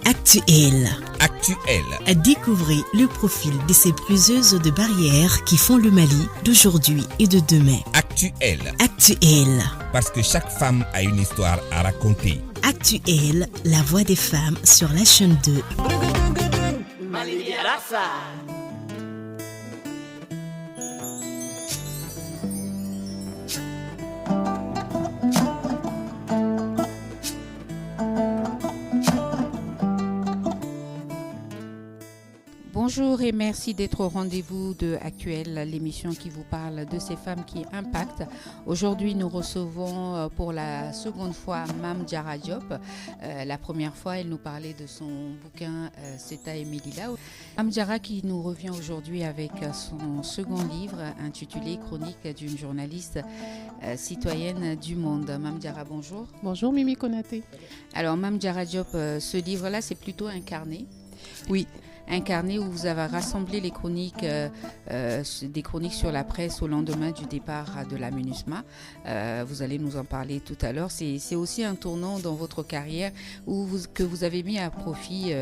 Actuel. Actuel. Découvrez le profil de ces briseuses de barrières qui font le Mali d'aujourd'hui et de demain. Actuel. Actuel. Parce que chaque femme a une histoire à raconter. Actuel, la voix des femmes sur la chaîne 2. Bonjour et merci d'être au rendez-vous de Actuel, l'émission qui vous parle de ces femmes qui impactent. Aujourd'hui, nous recevons pour la seconde fois Mame Diarra Diop. La première fois, elle nous parlait de son bouquin Seta et Melilla. Mame Diarra qui nous revient aujourd'hui avec son second livre intitulé Chronique d'une journaliste citoyenne du monde. Mame Diarra, bonjour. Bonjour Mimi Konaté. Alors Mame Diarra Diop, ce livre-là, c'est plutôt un carnet. Oui. Un carnet où vous avez rassemblé les chroniques, des chroniques sur la presse au lendemain du départ de la MINUSMA. Vous allez nous en parler tout à l'heure. C'est aussi un tournant dans votre carrière que vous avez mis à profit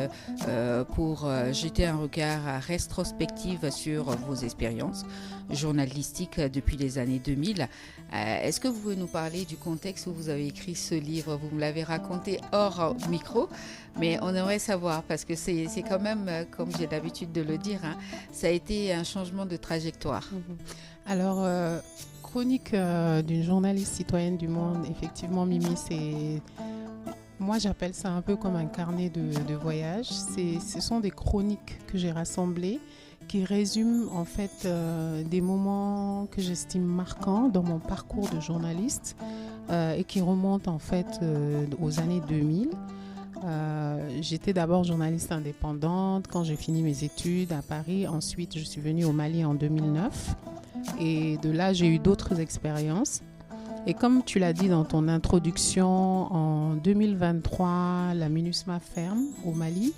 pour jeter un regard rétrospectif sur vos expériences journalistiques depuis les années 2000. Est-ce que vous pouvez nous parler du contexte où vous avez écrit ce livre? Vous me l'avez raconté hors micro, mais on aimerait savoir parce que c'est quand même, comme j'ai l'habitude de le dire, ça a été un changement de trajectoire. Alors, chronique d'une journaliste citoyenne du monde, effectivement, Mimi, moi j'appelle ça un peu comme un carnet de voyage. Ce sont des chroniques que j'ai rassemblées qui résument en fait des moments que j'estime marquants dans mon parcours de journaliste et qui remontent en fait aux années 2000. J'étais d'abord journaliste indépendante quand j'ai fini mes études à Paris. Ensuite, je suis venue au Mali en 2009 et de là, j'ai eu d'autres expériences. Et comme tu l'as dit dans ton introduction, en 2023, la MINUSMA ferme au Mali.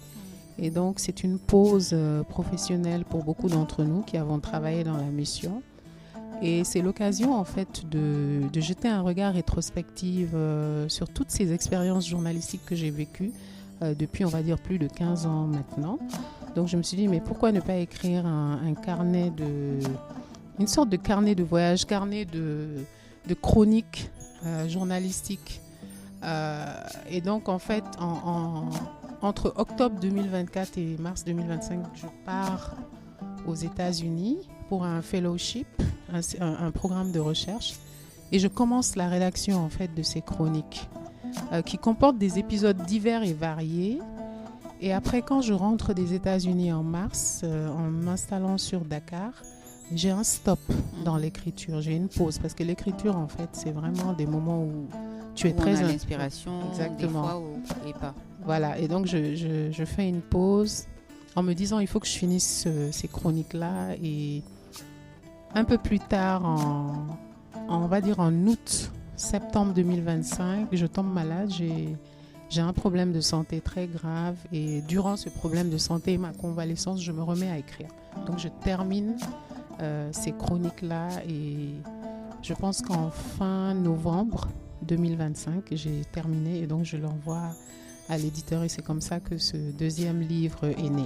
Et donc, c'est une pause professionnelle pour beaucoup d'entre nous qui avons travaillé dans la mission. Et c'est l'occasion, en fait, de jeter un regard rétrospectif sur toutes ces expériences journalistiques que j'ai vécues depuis, on va dire, plus de 15 ans maintenant. Donc, je me suis dit, mais pourquoi ne pas écrire un carnet une sorte de carnet de voyage, carnet de chroniques journalistiques. Et donc, en fait, entre octobre 2024 et mars 2025, je pars aux États-Unis pour un fellowship, un programme de recherche, et je commence la rédaction en fait de ces chroniques qui comportent des épisodes divers et variés. Et après, quand je rentre des États-Unis en mars, en m'installant sur Dakar, j'ai un stop dans l'écriture, j'ai une pause, parce que l'écriture en fait c'est vraiment des moments où tu es très... On a l'inspiration, exactement. Des fois et pas. Voilà, et donc je fais une pause en me disant il faut que je finisse ces chroniques-là. Et un peu plus tard, on va dire en septembre 2025, je tombe malade, j'ai un problème de santé très grave. Et durant ce problème de santé et ma convalescence, je me remets à écrire. Donc je termine ces chroniques-là et je pense qu'en fin novembre 2025, j'ai terminé et donc je l'envoie à l'éditeur et c'est comme ça que ce deuxième livre est né.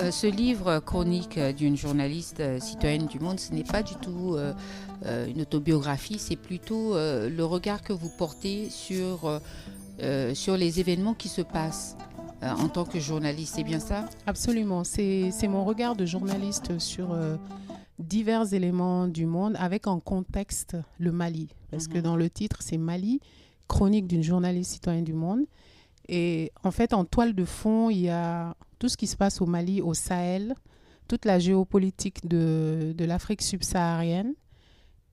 Ce livre, Chronique d'une journaliste citoyenne du monde, ce n'est pas du tout une autobiographie, c'est plutôt le regard que vous portez sur les événements qui se passent en tant que journaliste, c'est bien ça? Absolument, c'est mon regard de journaliste sur divers éléments du monde avec en contexte le Mali. Parce que dans le titre, c'est Mali, Chronique d'une journaliste citoyenne du monde. Et en fait, en toile de fond, il y a tout ce qui se passe au Mali, au Sahel, toute la géopolitique de l'Afrique subsaharienne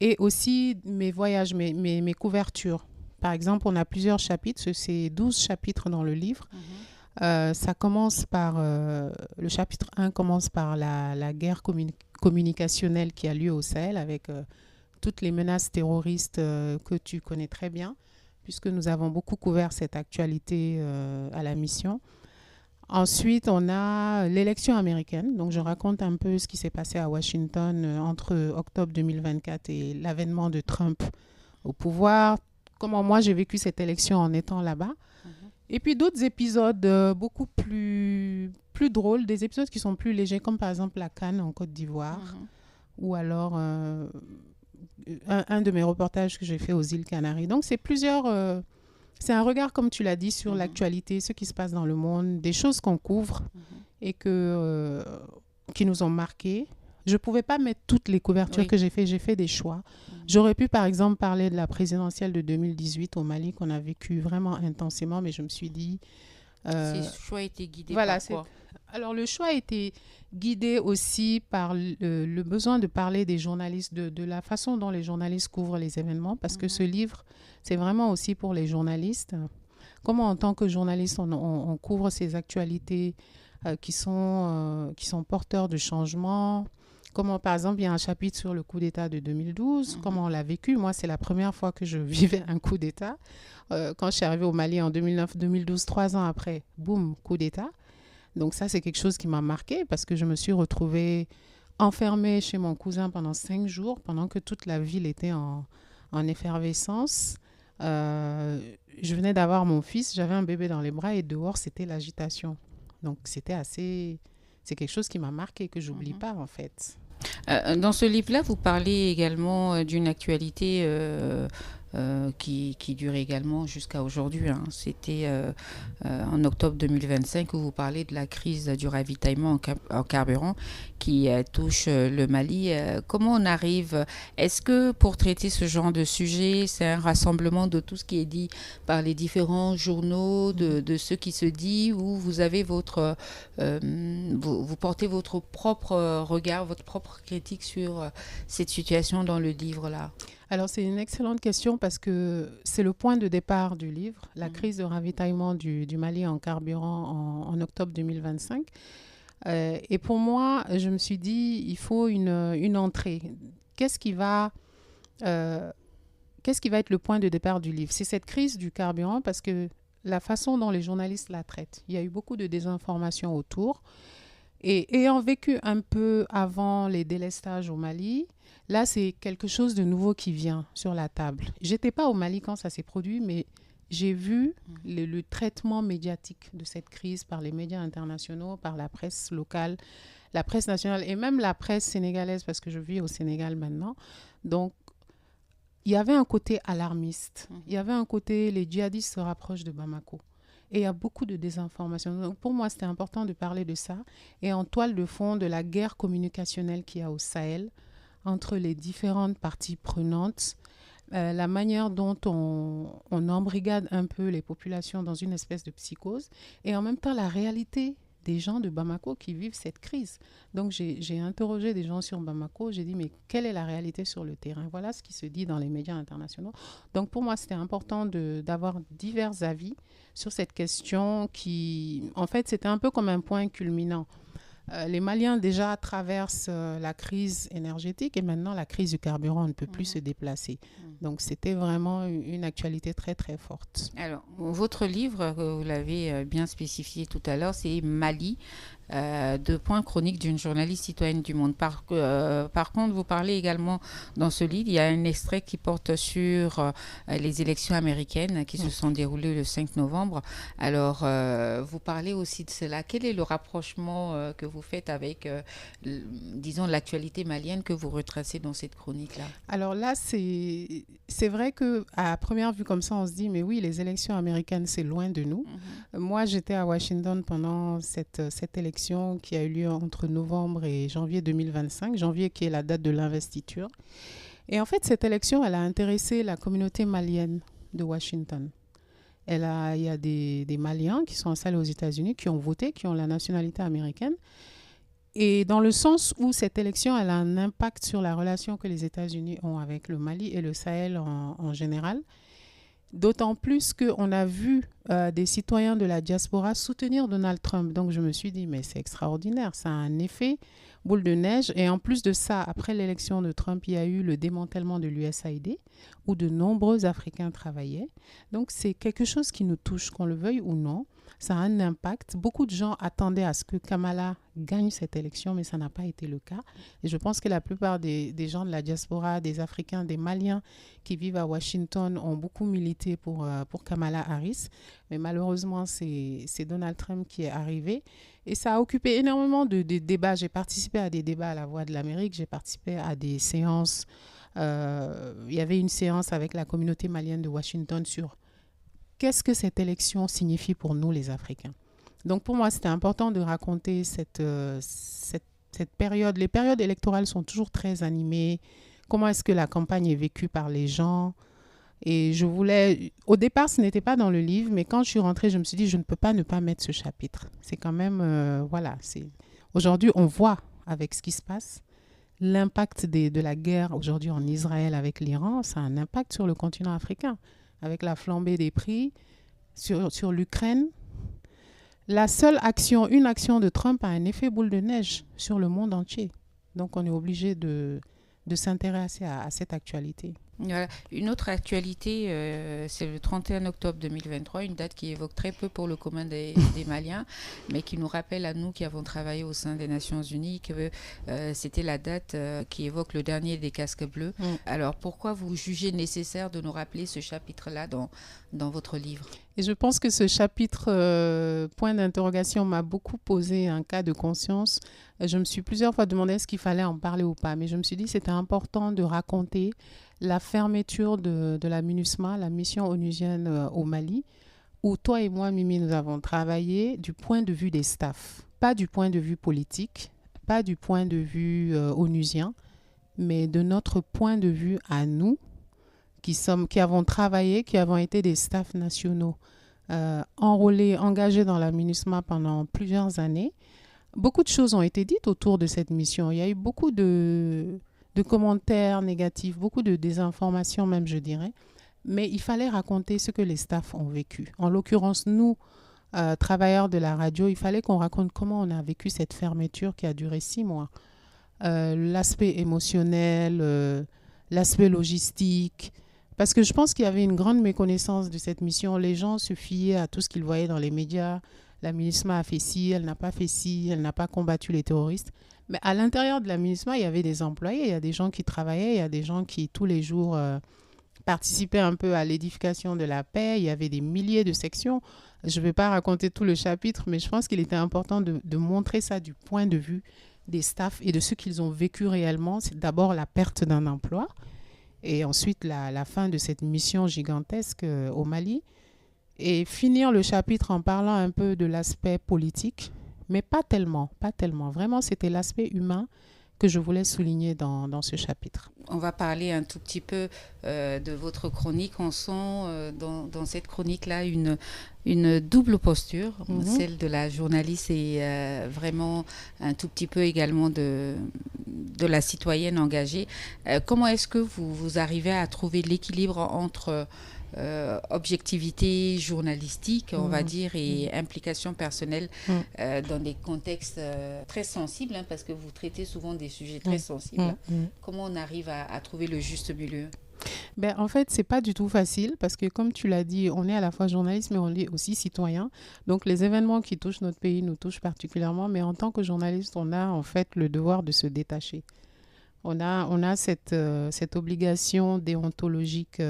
et aussi mes voyages, mes couvertures. Par exemple, on a plusieurs chapitres, c'est 12 chapitres dans le livre. Ça commence par, le chapitre 1 commence par la guerre communicationnelle qui a lieu au Sahel avec toutes les menaces terroristes que tu connais très bien, puisque nous avons beaucoup couvert cette actualité à la mission. Ensuite, on a l'élection américaine. Donc, je raconte un peu ce qui s'est passé à Washington entre octobre 2024 et l'avènement de Trump au pouvoir. comment moi j'ai vécu cette élection en étant là-bas. Et puis d'autres épisodes beaucoup plus drôles, des épisodes qui sont plus légers, comme par exemple la CAN en Côte d'Ivoire, ou alors un de mes reportages que j'ai fait aux îles Canaries. Donc c'est c'est un regard, comme tu l'as dit, sur l'actualité, ce qui se passe dans le monde, des choses qu'on couvre et qui nous ont marqués. Je ne pouvais pas mettre toutes les couvertures que j'ai fait des choix. J'aurais pu, par exemple, parler de la présidentielle de 2018 au Mali, qu'on a vécu vraiment intensément, mais je me suis dit... Ces choix étaient guidés par quoi? Alors, le choix a été guidé aussi par le besoin de parler des journalistes, de la façon dont les journalistes couvrent les événements, parce que ce livre, c'est vraiment aussi pour les journalistes. Comment, en tant que journaliste, on couvre ces actualités qui sont porteurs de changements. Comment, par exemple, il y a un chapitre sur le coup d'État de 2012, comment on l'a vécu. Moi, c'est la première fois que je vivais un coup d'État. Quand je suis arrivée au Mali en 2009-2012, 3 ans après, boum, coup d'État. Donc ça, c'est quelque chose qui m'a marquée parce que je me suis retrouvée enfermée chez mon cousin pendant 5 jours, pendant que toute la ville était en effervescence. Je venais d'avoir mon fils, j'avais un bébé dans les bras et dehors, c'était l'agitation. Donc c'est quelque chose qui m'a marquée, que je n'oublie pas en fait. Dans ce livre-là, vous parlez également d'une actualité qui dure également jusqu'à aujourd'hui. C'était en octobre 2025 où vous parlez de la crise du ravitaillement en carburant qui touche le Mali. Comment on arrive? Est-ce que pour traiter ce genre de sujet, c'est un rassemblement de tout ce qui est dit par les différents journaux, de ce qui se dit, ou vous avez vous portez votre propre regard, votre propre critique sur cette situation dans le livre-là? Alors, c'est une excellente question parce que c'est le point de départ du livre, la crise de ravitaillement du Mali en carburant en octobre 2025. Et pour moi, je me suis dit, il faut une entrée. Qu'est-ce qui va être le point de départ du livre? C'est cette crise du carburant parce que la façon dont les journalistes la traitent, il y a eu beaucoup de désinformation autour. Et ayant vécu un peu avant les délestages au Mali, là, c'est quelque chose de nouveau qui vient sur la table. Je n'étais pas au Mali quand ça s'est produit, mais j'ai vu le traitement médiatique de cette crise par les médias internationaux, par la presse locale, la presse nationale et même la presse sénégalaise, parce que je vis au Sénégal maintenant. Donc, il y avait un côté alarmiste. Il y avait un côté, les djihadistes se rapprochent de Bamako. Et il y a beaucoup de désinformation. Donc, pour moi, c'était important de parler de ça. Et en toile de fond, de la guerre communicationnelle qu'il y a au Sahel entre les différentes parties prenantes, la manière dont on embrigade un peu les populations dans une espèce de psychose, et en même temps la réalité des gens de Bamako qui vivent cette crise. Donc j'ai interrogé des gens sur Bamako, j'ai dit mais quelle est la réalité sur le terrain? Voilà ce qui se dit dans les médias internationaux. Donc pour moi c'était important d'avoir divers avis sur cette question qui, en fait, c'était un peu comme un point culminant. Les Maliens déjà traversent la crise énergétique et maintenant la crise du carburant, on ne peut plus se déplacer. Donc c'était vraiment une actualité très très forte. Alors, votre livre, vous l'avez bien spécifié tout à l'heure, c'est Mali, 2 points chroniques d'une journaliste citoyenne du monde. Par contre, vous parlez également dans ce livre, il y a un extrait qui porte sur les élections américaines qui se sont déroulées le 5 novembre. Alors, vous parlez aussi de cela. Quel est le rapprochement que vous faites avec, disons, l'actualité malienne que vous retracez dans cette chronique-là? Alors là, c'est vrai qu'à première vue comme ça, on se dit, mais oui, les élections américaines, c'est loin de nous. Moi, j'étais à Washington pendant cette élection qui a eu lieu entre novembre et janvier 2025, janvier qui est la date de l'investiture. Et en fait, cette élection, elle a intéressé la communauté malienne de Washington. Il y a des Maliens qui sont installés aux États-Unis, qui ont voté, qui ont la nationalité américaine. Et dans le sens où cette élection, elle a un impact sur la relation que les États-Unis ont avec le Mali et le Sahel en général. D'autant plus qu'on a vu des citoyens de la diaspora soutenir Donald Trump. Donc je me suis dit, mais c'est extraordinaire, ça a un effet boule de neige. Et en plus de ça, après l'élection de Trump, il y a eu le démantèlement de l'USAID, où de nombreux Africains travaillaient. Donc c'est quelque chose qui nous touche, qu'on le veuille ou non. Ça a un impact. Beaucoup de gens attendaient à ce que Kamala gagne cette élection, mais ça n'a pas été le cas. Et je pense que la plupart des gens de la diaspora, des Africains, des Maliens qui vivent à Washington ont beaucoup milité pour Kamala Harris. Mais malheureusement, c'est Donald Trump qui est arrivé. Et ça a occupé énormément de débats. J'ai participé à des débats à la Voix de l'Amérique. J'ai participé à des séances. Il y avait une séance avec la communauté malienne de Washington sur qu'est-ce que cette élection signifie pour nous, les Africains. Donc, pour moi, c'était important de raconter cette période. Les périodes électorales sont toujours très animées. Comment est-ce que la campagne est vécue par les gens? Et je voulais... Au départ, ce n'était pas dans le livre, mais quand je suis rentrée, je me suis dit, je ne peux pas ne pas mettre ce chapitre. C'est quand même... Aujourd'hui, on voit, avec ce qui se passe, l'impact de la guerre aujourd'hui en Israël avec l'Iran. Ça a un impact sur le continent africain, avec la flambée des prix sur l'Ukraine. La seule action, une action de Trump a un effet boule de neige sur le monde entier. Donc, on est obligé de s'intéresser à cette actualité. Voilà. Une autre actualité, c'est le 31 octobre 2023, une date qui évoque très peu pour le commun des Maliens, mais qui nous rappelle à nous qui avons travaillé au sein des Nations Unies que c'était la date qui évoque le dernier des casques bleus. Alors, pourquoi vous jugez nécessaire de nous rappeler ce chapitre-là dans votre livre? Et je pense que ce chapitre, point d'interrogation, m'a beaucoup posé un cas de conscience. Je me suis plusieurs fois demandé est-ce qu'il fallait en parler ou pas, mais je me suis dit que c'était important de raconter la fermeture de la MINUSMA, la mission onusienne au Mali, où toi et moi, Mimi, nous avons travaillé du point de vue des staffs, pas du point de vue politique, pas du point de vue onusien, mais de notre point de vue à nous, qui avons travaillé, qui avons été des staffs nationaux, enrôlés, engagés dans la MINUSMA pendant plusieurs années. Beaucoup de choses ont été dites autour de cette mission. Il y a eu beaucoup de commentaires négatifs, beaucoup de désinformation même, je dirais. Mais il fallait raconter ce que les staffs ont vécu. En l'occurrence, nous, travailleurs de la radio, il fallait qu'on raconte comment on a vécu cette fermeture qui a duré 6 mois. L'aspect émotionnel, l'aspect logistique. Parce que je pense qu'il y avait une grande méconnaissance de cette mission. Les gens se fiaient à tout ce qu'ils voyaient dans les médias. La MINUSMA a fait ci, elle n'a pas fait ci, elle n'a pas combattu les terroristes. Mais à l'intérieur de la MINUSMA, il y avait des employés, il y a des gens qui travaillaient, il y a des gens qui, tous les jours, participaient un peu à l'édification de la paix. Il y avait des milliers de sections. Je ne vais pas raconter tout le chapitre, mais je pense qu'il était important de montrer ça du point de vue des staffs et de ce qu'ils ont vécu réellement. C'est d'abord la perte d'un emploi et ensuite la fin de cette mission gigantesque au Mali. Et finir le chapitre en parlant un peu de l'aspect politique, mais pas tellement. Vraiment, c'était l'aspect humain que je voulais souligner dans ce chapitre. On va parler un tout petit peu de votre chronique. On sent dans cette chronique-là une double posture, celle de la journaliste et vraiment un tout petit peu également de la citoyenne engagée. Comment est-ce que vous arrivez à trouver l'équilibre entre objectivité journalistique, on va dire, et implication personnelle dans des contextes très sensibles, parce que vous traitez souvent des sujets très sensibles. Comment on arrive à trouver le juste milieu? En fait, c'est pas du tout facile parce que, comme tu l'as dit, on est à la fois journaliste, mais on est aussi citoyen. Donc, les événements qui touchent notre pays nous touchent particulièrement. Mais en tant que journaliste, on a en fait le devoir de se détacher. On a cette obligation déontologique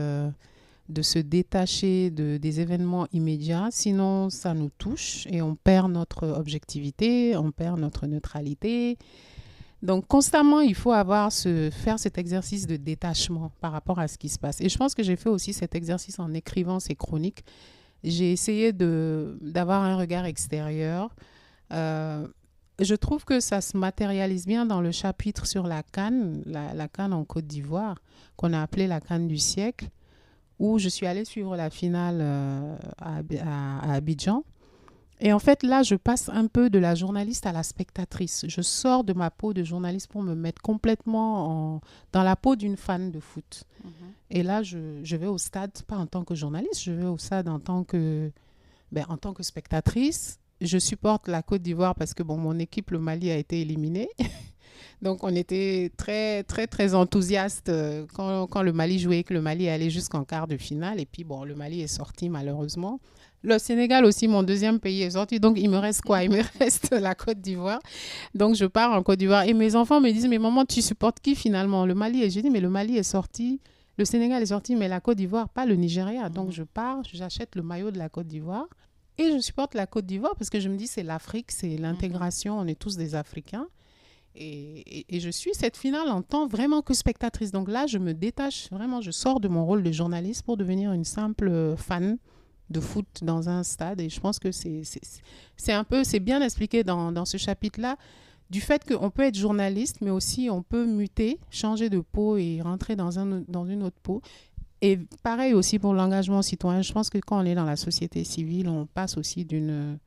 de se détacher des événements immédiats. Sinon, ça nous touche et on perd notre objectivité, on perd notre neutralité. Donc, constamment, il faut faire cet exercice de détachement par rapport à ce qui se passe. Et je pense que j'ai fait aussi cet exercice en écrivant ces chroniques. J'ai essayé d'avoir un regard extérieur. Je trouve que ça se matérialise bien dans le chapitre sur la CAN, la CAN en Côte d'Ivoire, qu'on a appelée la CAN du siècle, où je suis allée suivre la finale à Abidjan. Et en fait, là, je passe un peu de la journaliste à la spectatrice. Je sors de ma peau de journaliste pour me mettre complètement dans la peau d'une fan de foot. Et là, je vais au stade, pas en tant que journaliste, je vais au stade en tant que En tant que spectatrice, je supporte la Côte d'Ivoire parce que mon équipe, le Mali, a été éliminée. Donc, on était très, très, très enthousiastes quand le Mali jouait, que le Mali allait jusqu'en quart de finale. Et puis, le Mali est sorti malheureusement. Le Sénégal aussi, mon deuxième pays, est sorti. Donc, il me reste quoi? Il me reste la Côte d'Ivoire. Donc, je pars en Côte d'Ivoire. Et mes enfants me disent, mais maman, tu supportes qui finalement? Le Mali. Et j'ai dit, mais le Mali est sorti. Le Sénégal est sorti, mais la Côte d'Ivoire, pas le Nigeria. Donc, je pars, j'achète le maillot de la Côte d'Ivoire. Et je supporte la Côte d'Ivoire parce que je me dis, c'est l'Afrique, c'est l'intégration. On est tous des Africains. Et je suis cette finale en tant vraiment que spectatrice. Donc là, je me détache vraiment. Je sors de mon rôle de journaliste pour devenir une simple fan de foot dans un stade. Et je pense que c'est bien expliqué dans ce chapitre-là, du fait qu'on peut être journaliste, mais aussi on peut muter, changer de peau et rentrer dans une autre peau. Et pareil aussi pour l'engagement citoyen. Je pense que quand on est dans la société civile, on passe aussi d'une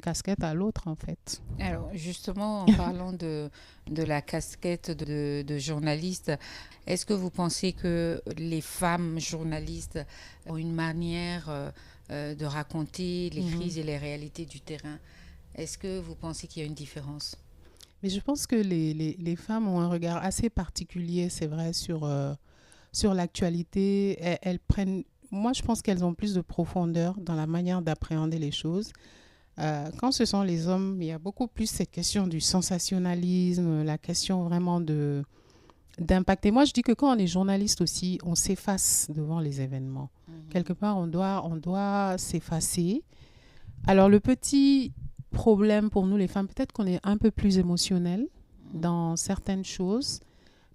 casquette à l'autre, en fait. Alors, justement, en parlant de la casquette de journaliste, est-ce que vous pensez que les femmes journalistes ont une manière de raconter les crises et les réalités du terrain? Est-ce que vous pensez qu'il y a une différence? Mais je pense que les femmes ont un regard assez particulier, c'est vrai, sur l'actualité. Elles prennent... Moi, je pense qu'elles ont plus de profondeur dans la manière d'appréhender les choses. Quand ce sont les hommes, il y a beaucoup plus cette question du sensationnalisme, la question vraiment d'impacter. Moi, je dis que quand on est journaliste aussi, on s'efface devant les événements. Quelque part, on doit s'effacer. Alors, le petit problème pour nous, les femmes, peut-être qu'on est un peu plus émotionnel dans certaines choses.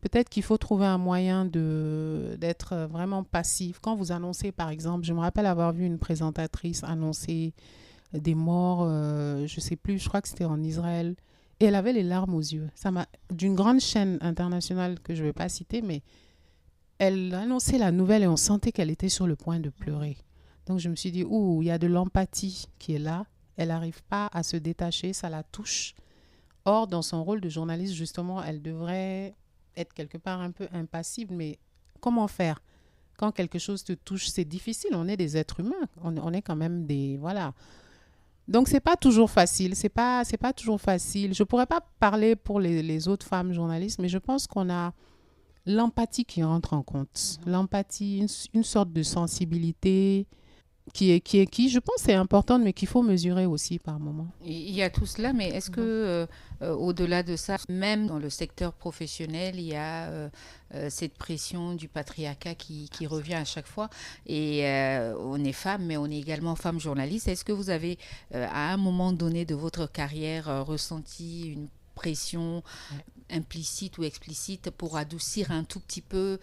Peut-être qu'il faut trouver un moyen d'être vraiment passif. Quand vous annoncez, par exemple, je me rappelle avoir vu une présentatrice annoncer des morts, je ne sais plus, je crois que c'était en Israël, et elle avait les larmes aux yeux. D'une grande chaîne internationale que je ne vais pas citer, mais elle annonçait la nouvelle et on sentait qu'elle était sur le point de pleurer. Donc je me suis dit, il y a de l'empathie qui est là, elle n'arrive pas à se détacher, ça la touche. Or, dans son rôle de journaliste, justement, elle devrait être quelque part un peu impassible, mais comment faire? Quand quelque chose te touche, c'est difficile, on est des êtres humains, on est quand même des... Voilà. Donc, c'est pas toujours facile. C'est pas toujours facile. Je pourrais pas parler pour les autres femmes journalistes, mais je pense qu'on a l'empathie qui rentre en compte. L'empathie, une sorte de sensibilité qui, je pense, est importante, mais qu'il faut mesurer aussi par moment. Il y a tout cela, mais est-ce que, au-delà de ça, même dans le secteur professionnel, il y a cette pression du patriarcat qui revient à chaque fois. Et on est femme, mais on est également femme journaliste. Est-ce que vous avez, à un moment donné de votre carrière, ressenti une pression implicite ou explicite pour adoucir un tout petit peu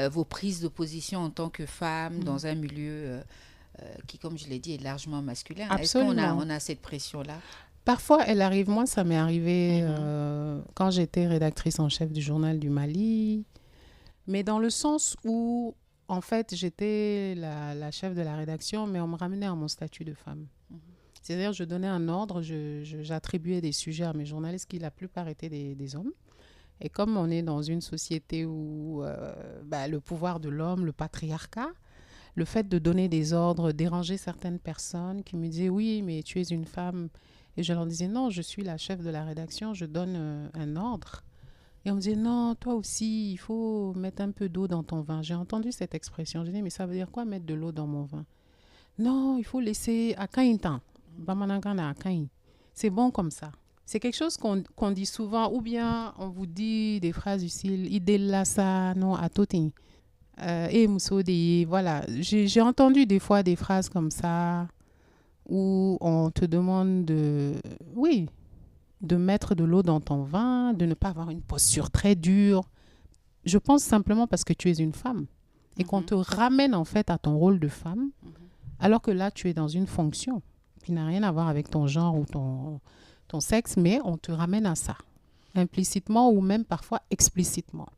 vos prises de position en tant que femme dans un milieu qui, comme je l'ai dit, est largement masculin? Absolument. Est-ce qu'on a cette pression-là? Parfois, elle arrive. Moi, ça m'est arrivé quand j'étais rédactrice en chef du Journal du Mali. Mais dans le sens où, en fait, j'étais la chef de la rédaction, mais on me ramenait à mon statut de femme. C'est-à-dire, je donnais un ordre, j'attribuais des sujets à mes journalistes qui, la plupart, étaient des hommes. Et comme on est dans une société où le pouvoir de l'homme, le patriarcat, le fait de donner des ordres dérangeait certaines personnes qui me disaient « Oui, mais tu es une femme ». Et je leur disais « Non, je suis la chef de la rédaction, je donne un ordre ». Et on me disait « Non, toi aussi, il faut mettre un peu d'eau dans ton vin ». J'ai entendu cette expression. Je dis « Mais ça veut dire quoi mettre de l'eau dans mon vin ?» « Non, il faut laisser à Kaintan. C'est bon comme ça. » C'est quelque chose qu'on dit souvent, ou bien on vous dit des phrases du style « Idellasa no atoti ». Voilà, j'ai entendu des fois des phrases comme ça où on te demande de mettre de l'eau dans ton vin, de ne pas avoir une posture très dure. Je pense simplement parce que tu es une femme et qu'on te ramène en fait à ton rôle de femme, alors que là tu es dans une fonction qui n'a rien à voir avec ton genre ou ton sexe, mais on te ramène à ça, implicitement ou même parfois explicitement.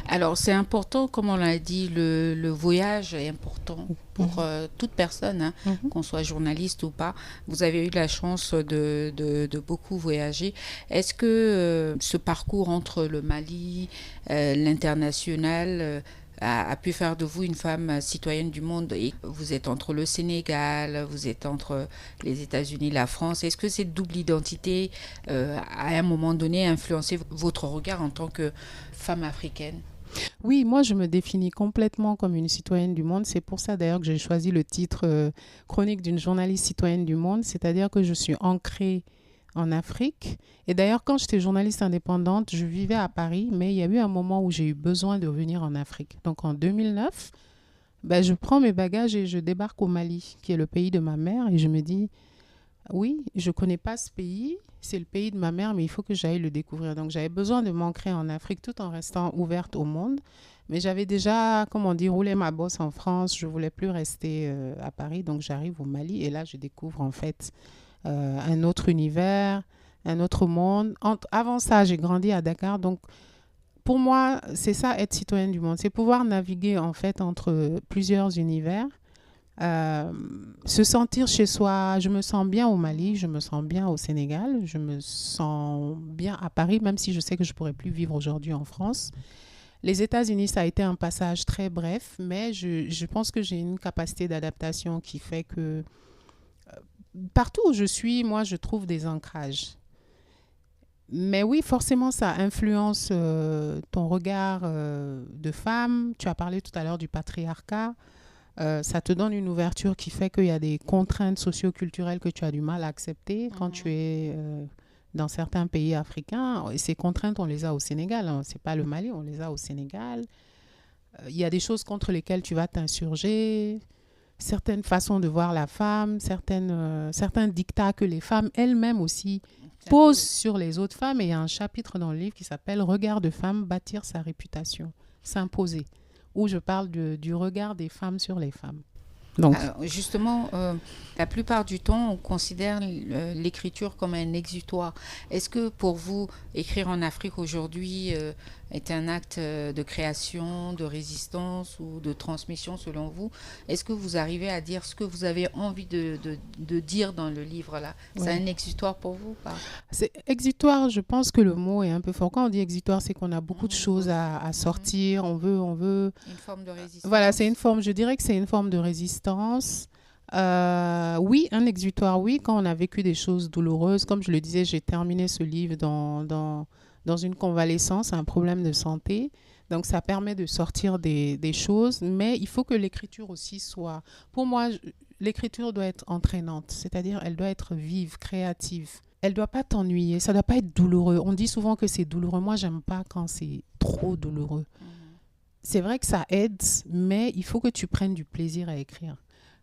Alors, c'est important, comme on l'a dit, le voyage est important pour toute personne, qu'on soit journaliste ou pas. Vous avez eu la chance de beaucoup voyager. Est-ce que ce parcours entre le Mali, l'international, a pu faire de vous une femme citoyenne du monde. Et vous êtes entre le Sénégal, vous êtes entre les États-Unis, la France. Est-ce que cette double identité, à un moment donné, a influencé votre regard en tant que femme africaine ? Oui, moi je me définis complètement comme une citoyenne du monde. C'est pour ça d'ailleurs que j'ai choisi le titre Chronique d'une journaliste citoyenne du monde, c'est-à-dire que je suis ancrée en Afrique. Et d'ailleurs, quand j'étais journaliste indépendante, je vivais à Paris, mais il y a eu un moment où j'ai eu besoin de revenir en Afrique. Donc en 2009, je prends mes bagages et je débarque au Mali, qui est le pays de ma mère, et je me dis, oui, je ne connais pas ce pays, c'est le pays de ma mère, mais il faut que j'aille le découvrir. Donc j'avais besoin de m'ancrer en Afrique tout en restant ouverte au monde. Mais j'avais déjà, roulé ma bosse en France. Je ne voulais plus rester à Paris. Donc j'arrive au Mali et là, je découvre en fait un autre univers, un autre monde. Avant ça, j'ai grandi à Dakar. Donc pour moi, c'est ça, être citoyenne du monde. C'est pouvoir naviguer en fait entre plusieurs univers. Se sentir chez soi. Je me sens bien au Mali, je me sens bien au Sénégal, je me sens bien à Paris, même si je sais que je ne pourrais plus vivre aujourd'hui en France. Les États-Unis, ça a été un passage très bref, mais je pense que j'ai une capacité d'adaptation qui fait que partout où je suis, moi, je trouve des ancrages. Mais oui, forcément, ça influence ton regard de femme. Tu as parlé tout à l'heure du patriarcat. Ça te donne une ouverture qui fait qu'il y a des contraintes socio-culturelles que tu as du mal à accepter quand tu es dans certains pays africains. Et ces contraintes, on les a au Sénégal. Hein. Ce n'est pas le Mali, on les a au Sénégal. Il y a des choses contre lesquelles tu vas t'insurger, certaines façons de voir la femme, certains dictats que les femmes elles-mêmes aussi posent sur les autres femmes. Et il y a un chapitre dans le livre qui s'appelle « Regard de femme, bâtir sa réputation, s'imposer ». Où je parle du regard des femmes sur les femmes. Donc, alors, justement, la plupart du temps, on considère l'écriture comme un exutoire. Est-ce que pour vous, écrire en Afrique aujourd'hui est un acte de création, de résistance ou de transmission selon vous ? Est-ce que vous arrivez à dire ce que vous avez envie de dire dans le livre-là ? Ouais. C'est un exutoire pour vous ? C'est exutoire, je pense que le mot est un peu fort. Quand on dit exutoire, c'est qu'on a beaucoup de choses à sortir. On veut... Une forme de résistance. Voilà, je dirais que c'est une forme de résistance. Oui, un exutoire, oui, quand on a vécu des choses douloureuses. Comme je le disais, j'ai terminé ce livre dans une convalescence, un problème de santé. Donc, ça permet de sortir des choses, mais il faut que l'écriture aussi soit... Pour moi, l'écriture doit être entraînante, c'est-à-dire elle doit être vive, créative. Elle ne doit pas t'ennuyer, ça ne doit pas être douloureux. On dit souvent que c'est douloureux. Moi, je n'aime pas quand c'est trop douloureux. C'est vrai que ça aide, mais il faut que tu prennes du plaisir à écrire.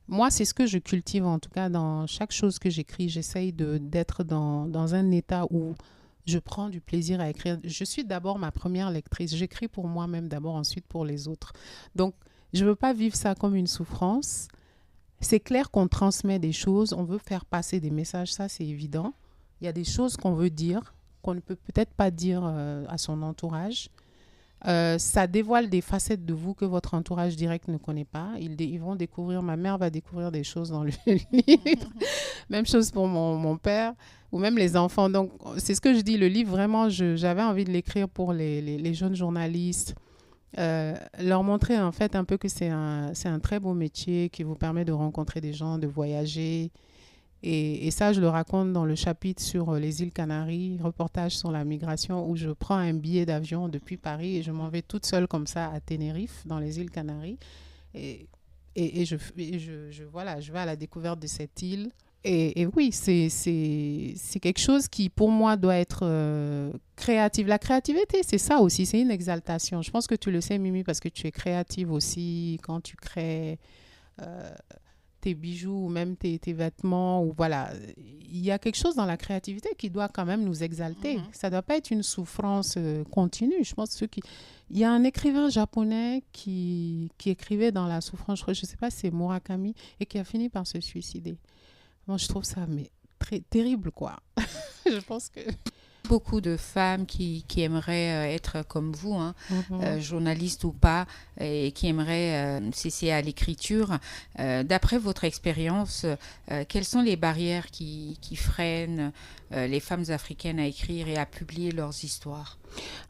Moi, c'est ce que je cultive, en tout cas, dans chaque chose que j'écris. J'essaye d'être dans un état où je prends du plaisir à écrire. Je suis d'abord ma première lectrice. J'écris pour moi-même d'abord, ensuite pour les autres. Donc, je ne veux pas vivre ça comme une souffrance. C'est clair qu'on transmet des choses, on veut faire passer des messages, ça c'est évident. Il y a des choses qu'on veut dire, qu'on ne peut peut-être pas dire à son entourage. Ça dévoile des facettes de vous que votre entourage direct ne connaît pas. Ils vont découvrir, ma mère va découvrir des choses dans le livre. Même chose pour mon père ou même les enfants. Donc, c'est ce que je dis, le livre, vraiment, j'avais envie de l'écrire pour les jeunes journalistes. Leur montrer en fait un peu que c'est un très beau métier qui vous permet de rencontrer des gens, de voyager. Et ça, je le raconte dans le chapitre sur les îles Canaries, reportage sur la migration, où je prends un billet d'avion depuis Paris et je m'en vais toute seule comme ça à Tenerife, dans les îles Canaries. Et je vais à la découverte de cette île. Et oui, c'est quelque chose qui, pour moi, doit être créatif. La créativité, c'est ça aussi, c'est une exaltation. Je pense que tu le sais, Mimi, parce que tu es créative aussi quand tu crées... tes bijoux ou même tes vêtements. Ou voilà. Il y a quelque chose dans la créativité qui doit quand même nous exalter. Ça ne doit pas être une souffrance continue. Je pense il y a un écrivain japonais qui écrivait dans la souffrance, je ne sais pas si c'est Murakami, et qui a fini par se suicider. Moi, je trouve ça très terrible, quoi. Je pense que... Beaucoup de femmes qui aimeraient être comme vous, journalistes ou pas, et qui aimeraient cesser à l'écriture. D'après votre expérience, quelles sont les barrières qui freinent les femmes africaines à écrire et à publier leurs histoires ?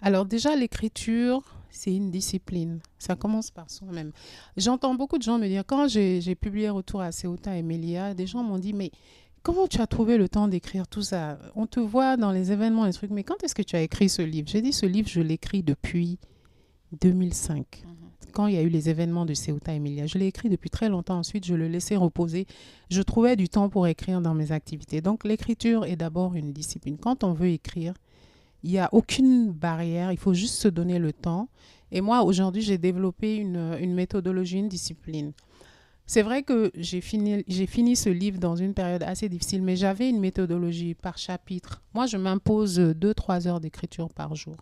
Alors déjà, l'écriture, c'est une discipline. Ça commence par soi-même. J'entends beaucoup de gens me dire, quand j'ai publié Retour à Ceuta et Melilla, des gens m'ont dit, mais comment tu as trouvé le temps d'écrire tout ça? On te voit dans les événements, les trucs, mais quand est-ce que tu as écrit ce livre? J'ai dit, ce livre, je l'écris depuis 2005. Quand il y a eu les événements de Ceuta et Melilla. Je l'ai écrit depuis très longtemps. Ensuite, je le laissais reposer. Je trouvais du temps pour écrire dans mes activités. Donc, l'écriture est d'abord une discipline. Quand on veut écrire, il n'y a aucune barrière. Il faut juste se donner le temps. Et moi, aujourd'hui, j'ai développé une méthodologie, une discipline. C'est vrai que j'ai fini ce livre dans une période assez difficile, mais j'avais une méthodologie par chapitre. Moi, je m'impose 2-3 heures d'écriture par jour.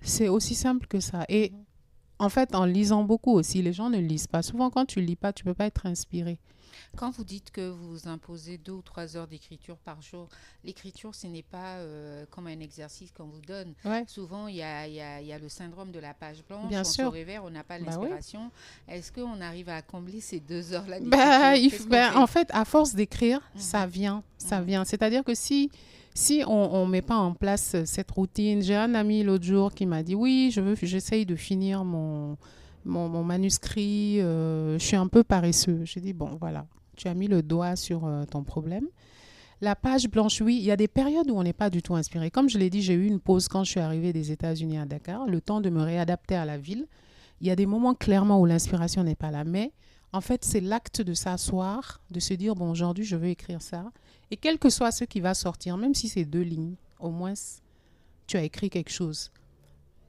C'est aussi simple que ça. Et en fait, en lisant beaucoup aussi, les gens ne lisent pas. Souvent, quand tu ne lis pas, tu ne peux pas être inspiré. Quand vous dites que vous imposez 2 ou 3 heures d'écriture par jour, l'écriture, ce n'est pas comme un exercice qu'on vous donne. Ouais. Souvent, il y a le syndrome de la page blanche. Bien sûr. Se réveille, on n'a pas l'inspiration. Oui. Est-ce qu'on arrive à combler ces 2 heures-là en fait, à force d'écrire, ça vient. C'est-à-dire que si on ne met pas en place cette routine, j'ai un ami l'autre jour qui m'a dit, oui, j'essaye de finir mon manuscrit, je suis un peu paresseux. J'ai dit, bon, voilà, tu as mis le doigt sur ton problème. La page blanche, oui, il y a des périodes où on n'est pas du tout inspiré. Comme je l'ai dit, j'ai eu une pause quand je suis arrivée des États-Unis à Dakar, le temps de me réadapter à la ville. Il y a des moments clairement où l'inspiration n'est pas là, mais en fait, c'est l'acte de s'asseoir, de se dire, bon, aujourd'hui, je veux écrire ça. Et quel que soit ce qui va sortir, même si c'est 2 lignes, au moins, tu as écrit quelque chose.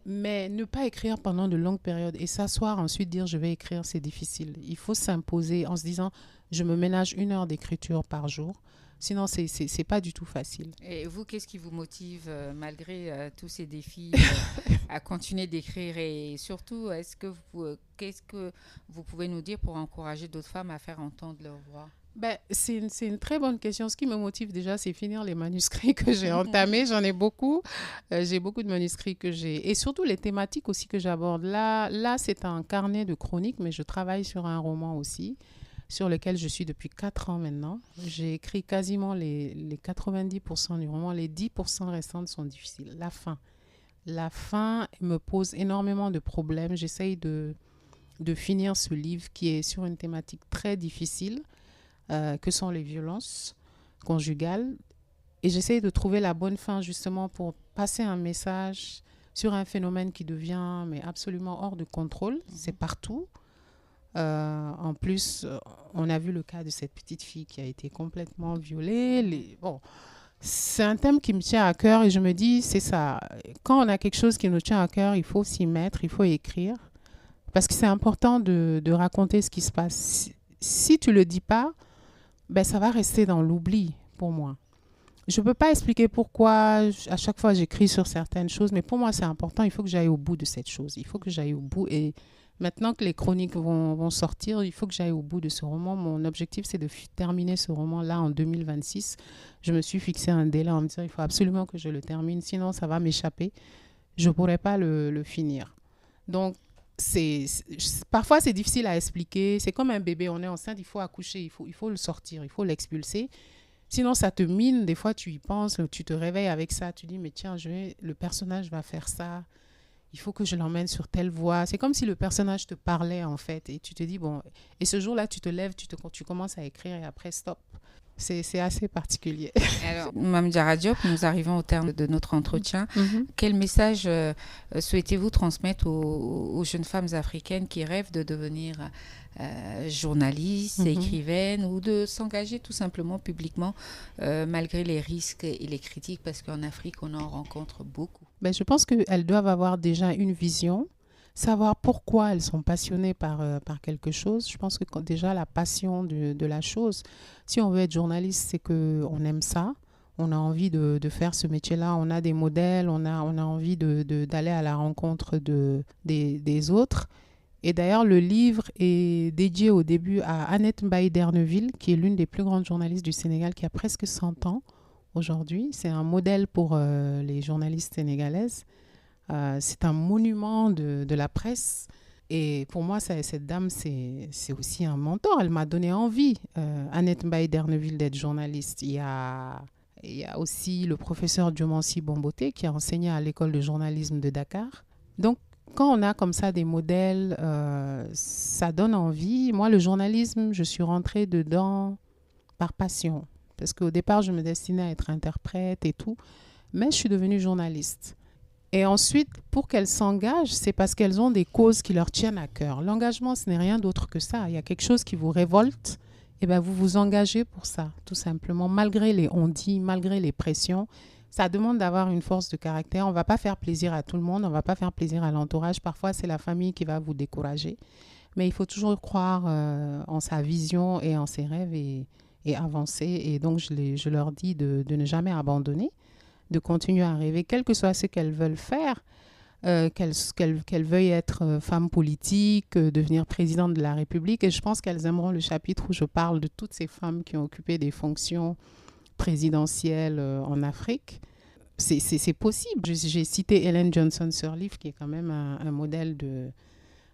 Mais ne pas écrire pendant de longues périodes et s'asseoir ensuite dire je vais écrire, c'est difficile. Il faut s'imposer en se disant je me ménage 1 heure d'écriture par jour. Sinon, c'est pas du tout facile. Et vous, qu'est-ce qui vous motive malgré tous ces défis à continuer d'écrire? Et surtout, qu'est-ce que vous pouvez nous dire pour encourager d'autres femmes à faire entendre leur voix? C'est une très bonne question. Ce qui me motive déjà, c'est finir les manuscrits que j'ai entamés. J'en ai beaucoup. J'ai beaucoup de manuscrits que j'ai. Et surtout les thématiques aussi que j'aborde. Là, c'est un carnet de chroniques, mais je travaille sur un roman aussi, sur lequel je suis depuis 4 ans maintenant. J'ai écrit quasiment les 90% du roman. Les 10% restantes sont difficiles. La fin me pose énormément de problèmes. J'essaye de finir ce livre qui est sur une thématique très difficile. Que sont les violences conjugales. Et j'essaie de trouver la bonne fin justement pour passer un message sur un phénomène qui devient mais absolument hors de contrôle. C'est partout. En plus, on a vu le cas de cette petite fille qui a été complètement violée. C'est un thème qui me tient à cœur et je me dis, c'est ça. Quand on a quelque chose qui nous tient à cœur, il faut s'y mettre, il faut écrire. Parce que c'est important de raconter ce qui se passe. Si tu ne le dis pas, ça va rester dans l'oubli pour moi. Je ne peux pas expliquer pourquoi à chaque fois j'écris sur certaines choses, mais pour moi c'est important, il faut que j'aille au bout de cette chose. Il faut que j'aille au bout et maintenant que les chroniques vont sortir, il faut que j'aille au bout de ce roman. Mon objectif c'est de terminer ce roman-là en 2026. Je me suis fixé un délai en me disant il faut absolument que je le termine, sinon ça va m'échapper. Je ne pourrai pas le finir. Donc, parfois c'est difficile à expliquer. C'est comme un bébé, on est enceinte, il faut accoucher, il faut le sortir, il faut l'expulser. Sinon ça te mine, des fois tu y penses, tu te réveilles avec ça, tu dis mais tiens, le personnage va faire ça, il faut que je l'emmène sur telle voie. C'est comme si le personnage te parlait en fait et tu te dis bon, et ce jour-là tu te lèves, tu commences à écrire et après stop. C'est assez particulier. Alors, Mame Diarra Diop, nous arrivons au terme de notre entretien. Quel message souhaitez-vous transmettre aux jeunes femmes africaines qui rêvent de devenir journalistes, écrivaines ou de s'engager tout simplement publiquement malgré les risques et les critiques parce qu'en Afrique, on en rencontre beaucoup? Je pense qu'elles doivent avoir déjà une vision, savoir pourquoi elles sont passionnées par quelque chose. Je pense que déjà la passion de la chose, si on veut être journaliste, c'est qu'on aime ça, on a envie de faire ce métier-là, on a des modèles, on a envie d'aller à la rencontre des autres. Et d'ailleurs, le livre est dédié au début à Annette Mbaye Derneville, qui est l'une des plus grandes journalistes du Sénégal, qui a presque 100 ans aujourd'hui. C'est un modèle pour les journalistes sénégalaises. C'est un monument de la presse. Et pour moi, cette dame, c'est aussi un mentor. Elle m'a donné envie, Annette Mbaye Derneville, d'être journaliste. Il y a aussi le professeur Diomansi Bomboté qui a enseigné à l'école de journalisme de Dakar. Donc, quand on a comme ça des modèles, ça donne envie. Moi, le journalisme, je suis rentrée dedans par passion. Parce qu'au départ, je me destinais à être interprète et tout. Mais je suis devenue journaliste. Et ensuite, pour qu'elles s'engagent, c'est parce qu'elles ont des causes qui leur tiennent à cœur. L'engagement, ce n'est rien d'autre que ça. Il y a quelque chose qui vous révolte, et bien vous vous engagez pour ça, tout simplement. Malgré les on-dit, malgré les pressions, ça demande d'avoir une force de caractère. On ne va pas faire plaisir à tout le monde, on ne va pas faire plaisir à l'entourage. Parfois, c'est la famille qui va vous décourager. Mais il faut toujours croire en sa vision et en ses rêves et avancer. Et donc, je leur dis de ne jamais abandonner, de continuer à rêver, quel que soit ce qu'elles veulent faire, qu'elles veuillent être femme politique, devenir présidente de la République. Et je pense qu'elles aimeront le chapitre où je parle de toutes ces femmes qui ont occupé des fonctions présidentielles en Afrique. C'est possible. J'ai cité Ellen Johnson Sirleaf, qui est quand même un modèle de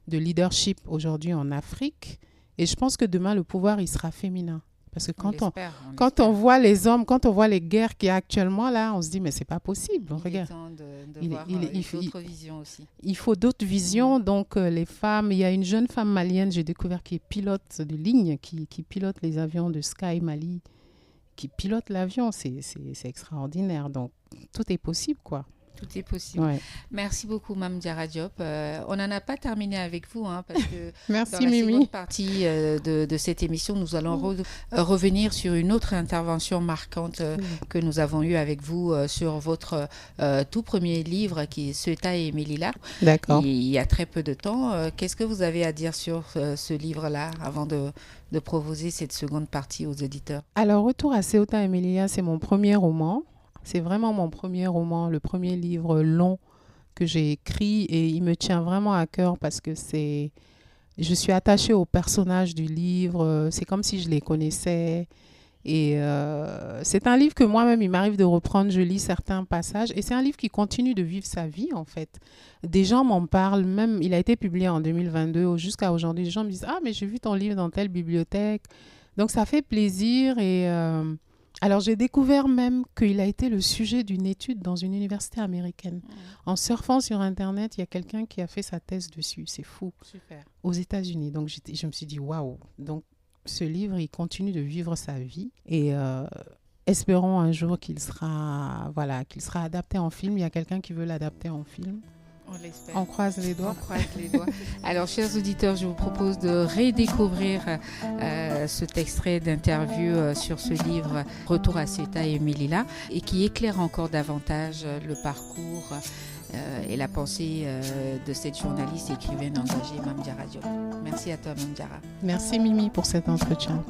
leadership aujourd'hui en Afrique. Et je pense que demain, le pouvoir, il sera féminin. Parce que quand on voit les hommes, quand on voit les guerres qu'il y a actuellement, là, on se dit, mais c'est pas possible. Regarde. Il faut d'autres visions aussi. Il faut d'autres visions. Donc, les femmes, il y a une jeune femme malienne, j'ai découvert, qui est pilote de ligne, qui pilote les avions de Sky Mali, qui pilote l'avion. C'est extraordinaire. Donc, tout est possible, quoi. Tout est possible. Ouais. Merci beaucoup, Mame Diarra Diop. On n'en a pas terminé avec vous, parce que Merci, dans la Mimi. seconde partie de cette émission, nous allons revenir sur une autre intervention marquante que nous avons eue avec vous sur votre tout premier livre, qui est Ceuta et Melilla. D'accord. Il y a très peu de temps. Qu'est-ce que vous avez à dire sur ce livre-là avant de proposer cette seconde partie aux auditeurs? Alors, Retour à Ceuta et Melilla, c'est mon premier roman. C'est vraiment mon premier roman, le premier livre long que j'ai écrit, et il me tient vraiment à cœur parce que je suis attachée aux personnages du livre, c'est comme si je les connaissais, et c'est un livre que moi-même, il m'arrive de reprendre, je lis certains passages, et c'est un livre qui continue de vivre sa vie en fait. Des gens m'en parlent, même il a été publié en 2022, jusqu'à aujourd'hui, les gens me disent « Ah, mais j'ai vu ton livre dans telle bibliothèque ». Donc ça fait plaisir. Et alors, j'ai découvert même qu'il a été le sujet d'une étude dans une université américaine. En surfant sur Internet, il y a quelqu'un qui a fait sa thèse dessus. C'est fou. Super. Aux États-Unis. Donc, je me suis dit, waouh. Donc, ce livre, il continue de vivre sa vie. Et espérons un jour qu'il sera adapté en film. Il y a quelqu'un qui veut l'adapter en film. On l'espère. On croise les doigts. On croise les doigts. Alors, chers auditeurs, je vous propose de redécouvrir cet extrait d'interview sur ce livre Retour à Ceuta et Melilla, et qui éclaire encore davantage le parcours et la pensée de cette journaliste et écrivaine engagée, Mame Diarra Diop. Merci à toi, Mame Diarra. Merci, Mimi, pour cet entretien.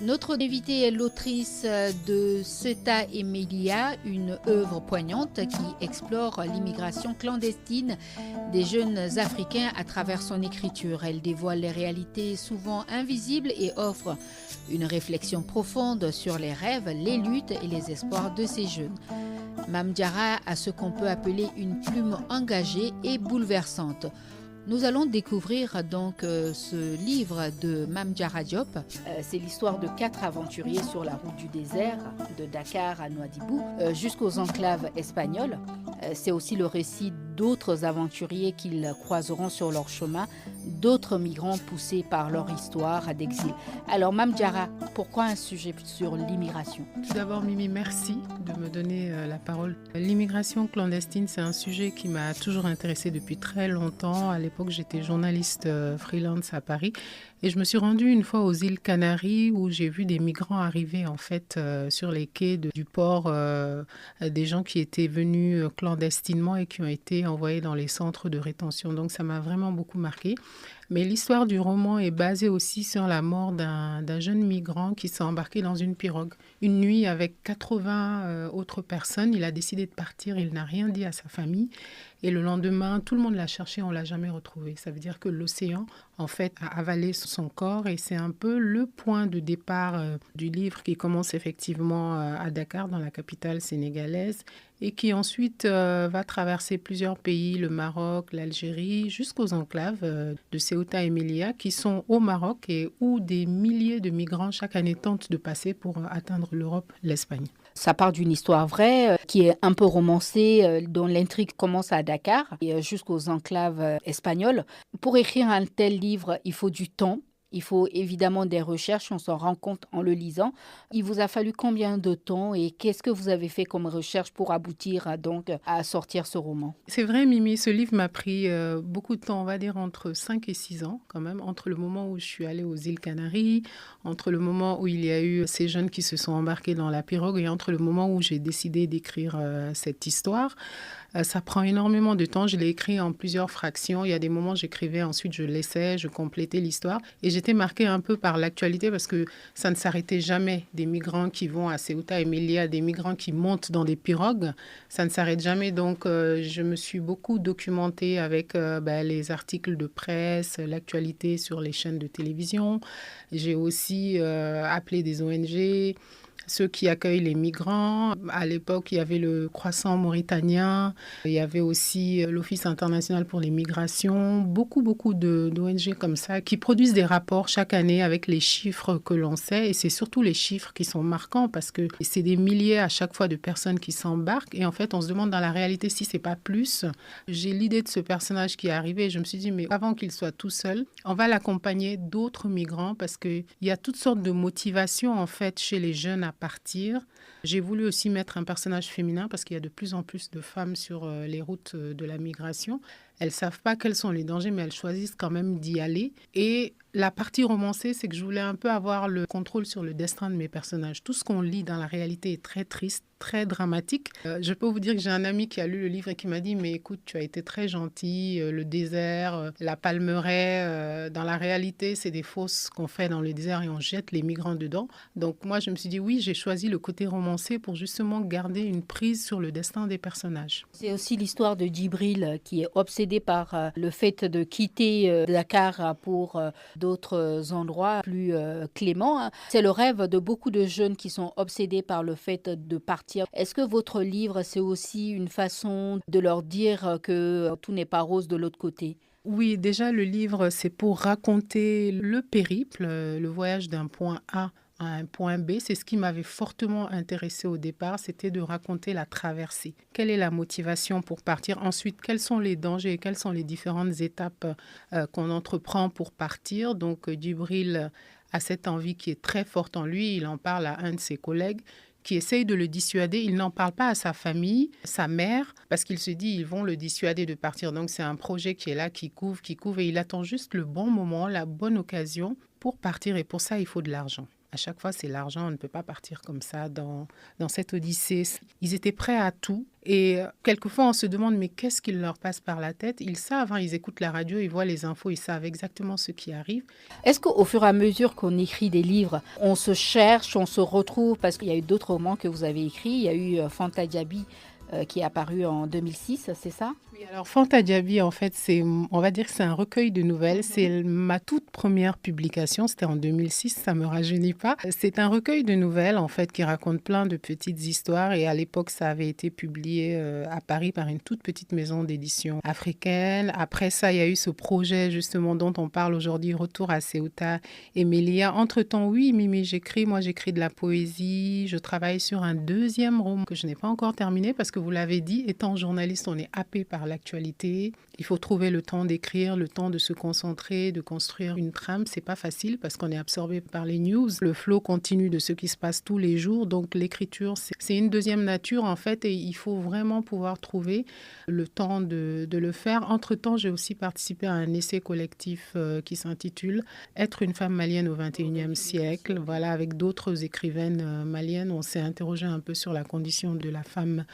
Notre invitée est l'autrice de Ceuta et Melilla, une œuvre poignante qui explore l'immigration clandestine des jeunes Africains à travers son écriture. Elle dévoile les réalités souvent invisibles et offre une réflexion profonde sur les rêves, les luttes et les espoirs de ces jeunes. Mame Diarra a ce qu'on peut appeler une plume engagée et bouleversante. Nous allons découvrir donc ce livre de Mame Diarra Diop. C'est l'histoire de 4 aventuriers sur la route du désert, de Dakar à Nouadhibou, jusqu'aux enclaves espagnoles. C'est aussi le récit d'autres aventuriers qu'ils croiseront sur leur chemin, d'autres migrants poussés par leur histoire d'exil. Alors Mame Diarra, pourquoi un sujet sur l'immigration? Tout d'abord, Mimi, merci de me donner la parole. L'immigration clandestine, c'est un sujet qui m'a toujours intéressée depuis très longtemps. À l'époque, j'étais journaliste freelance à Paris. Et je me suis rendue une fois aux îles Canaries où j'ai vu des migrants arriver en fait sur les quais du port, des gens qui étaient venus clandestinement et qui ont été envoyés dans les centres de rétention. Donc ça m'a vraiment beaucoup marquée. Mais l'histoire du roman est basée aussi sur la mort d'un jeune migrant qui s'est embarqué dans une pirogue. Une nuit avec 80 autres personnes, il a décidé de partir, il n'a rien dit à sa famille. Et le lendemain, tout le monde l'a cherché, on ne l'a jamais retrouvé. Ça veut dire que l'océan, en fait, a avalé son corps et c'est un peu le point de départ du livre qui commence effectivement à Dakar, dans la capitale sénégalaise, et qui ensuite va traverser plusieurs pays, le Maroc, l'Algérie, jusqu'aux enclaves de Ceuta et Melilla, qui sont au Maroc et où des milliers de migrants chaque année tentent de passer pour atteindre l'Europe, l'Espagne. Ça part d'une histoire vraie qui est un peu romancée, dont l'intrigue commence à Dakar et jusqu'aux enclaves espagnoles. Pour écrire un tel livre, il faut du temps. Il faut évidemment des recherches, on s'en rend compte en le lisant. Il vous a fallu combien de temps et qu'est-ce que vous avez fait comme recherche pour aboutir donc à sortir ce roman? C'est vrai, Mimi, ce livre m'a pris beaucoup de temps, on va dire entre 5 et 6 ans quand même, entre le moment où je suis allée aux îles Canaries, entre le moment où il y a eu ces jeunes qui se sont embarqués dans la pirogue et entre le moment où j'ai décidé d'écrire cette histoire. Ça prend énormément de temps. Je l'ai écrit en plusieurs fractions. Il y a des moments, j'écrivais, ensuite je laissais, je complétais l'histoire. Et j'étais marquée un peu par l'actualité parce que ça ne s'arrêtait jamais. Des migrants qui vont à Ceuta et Melilla, des migrants qui montent dans des pirogues, ça ne s'arrête jamais. Donc, je me suis beaucoup documentée avec les articles de presse, l'actualité sur les chaînes de télévision. J'ai aussi appelé des ONG, ceux qui accueillent les migrants. À l'époque, il y avait le Croissant mauritanien, il y avait aussi l'Office international pour les migrations, beaucoup d'ONG comme ça qui produisent des rapports chaque année avec les chiffres que l'on sait. Et c'est surtout les chiffres qui sont marquants parce que c'est des milliers à chaque fois de personnes qui s'embarquent. Et en fait, on se demande dans la réalité si c'est pas plus. J'ai l'idée de ce personnage qui est arrivé et je me suis dit, mais avant qu'il soit tout seul, on va l'accompagner d'autres migrants parce qu'il y a toutes sortes de motivations en fait chez les jeunes à partir. J'ai voulu aussi mettre un personnage féminin parce qu'il y a de plus en plus de femmes sur les routes de la migration. Elles ne savent pas quels sont les dangers, mais elles choisissent quand même d'y aller. Et la partie romancée, c'est que je voulais un peu avoir le contrôle sur le destin de mes personnages. Tout ce qu'on lit dans la réalité est très triste, très dramatique. Je peux vous dire que j'ai un ami qui a lu le livre et qui m'a dit « Mais écoute, tu as été très gentil, le désert, la palmeraie, dans la réalité, c'est des fosses qu'on fait dans le désert et on jette les migrants dedans. » Donc moi, je me suis dit oui, j'ai choisi le côté romancé pour justement garder une prise sur le destin des personnages. C'est aussi l'histoire de Djibril qui est obsédé par le fait de quitter Dakar pour d'autres endroits plus cléments. C'est le rêve de beaucoup de jeunes qui sont obsédés par le fait de partir. Est-ce que votre livre, c'est aussi une façon de leur dire que tout n'est pas rose de l'autre côté ? Oui, déjà le livre, c'est pour raconter le périple, le voyage d'un point A à un point B. C'est ce qui m'avait fortement intéressée au départ, c'était de raconter la traversée. Quelle est la motivation pour partir? Ensuite, quels sont les dangers et quelles sont les différentes étapes qu'on entreprend pour partir? Donc, Djibril a cette envie qui est très forte en lui. Il en parle à un de ses collègues qui essaye de le dissuader. Il n'en parle pas à sa famille, sa mère, parce qu'il se dit ils vont le dissuader de partir. Donc, c'est un projet qui est là, qui couvre, et il attend juste le bon moment, la bonne occasion pour partir. Et pour ça, il faut de l'argent. À chaque fois, c'est l'argent. On ne peut pas partir comme ça dans cette odyssée. Ils étaient prêts à tout. Et quelquefois, on se demande, mais qu'est-ce qu'il leur passe par la tête? Ils savent, ils écoutent la radio, ils voient les infos, ils savent exactement ce qui arrive. Est-ce qu'au fur et à mesure qu'on écrit des livres, on se cherche, on se retrouve? Parce qu'il y a eu d'autres romans que vous avez écrits. Il y a eu Fanta Diaby qui est apparu en 2006, c'est ça? Oui, alors Fanta Diaby, en fait, on va dire que c'est un recueil de nouvelles. C'est ma toute première publication, c'était en 2006, ça ne me rajeunit pas. C'est un recueil de nouvelles, en fait, qui raconte plein de petites histoires. Et à l'époque, ça avait été publié à Paris par une toute petite maison d'édition africaine. Après ça, il y a eu ce projet, justement, dont on parle aujourd'hui, Retour à Ceuta et Melilla. Entre-temps, oui, Mimi, j'écris de la poésie. Je travaille sur un deuxième roman que je n'ai pas encore terminé parce que vous l'avez dit, étant journaliste, on est happé par l'actualité. Il faut trouver le temps d'écrire, le temps de se concentrer, de construire une trame. C'est pas facile parce qu'on est absorbé par les news. Le flot continue de ce qui se passe tous les jours. Donc l'écriture, c'est une deuxième nature en fait et il faut vraiment pouvoir trouver le temps de le faire. Entre-temps, j'ai aussi participé à un essai collectif qui s'intitule « Être une femme malienne au XXIe siècle ». Voilà, avec d'autres écrivaines maliennes, on s'est interrogé un peu sur la condition de la femme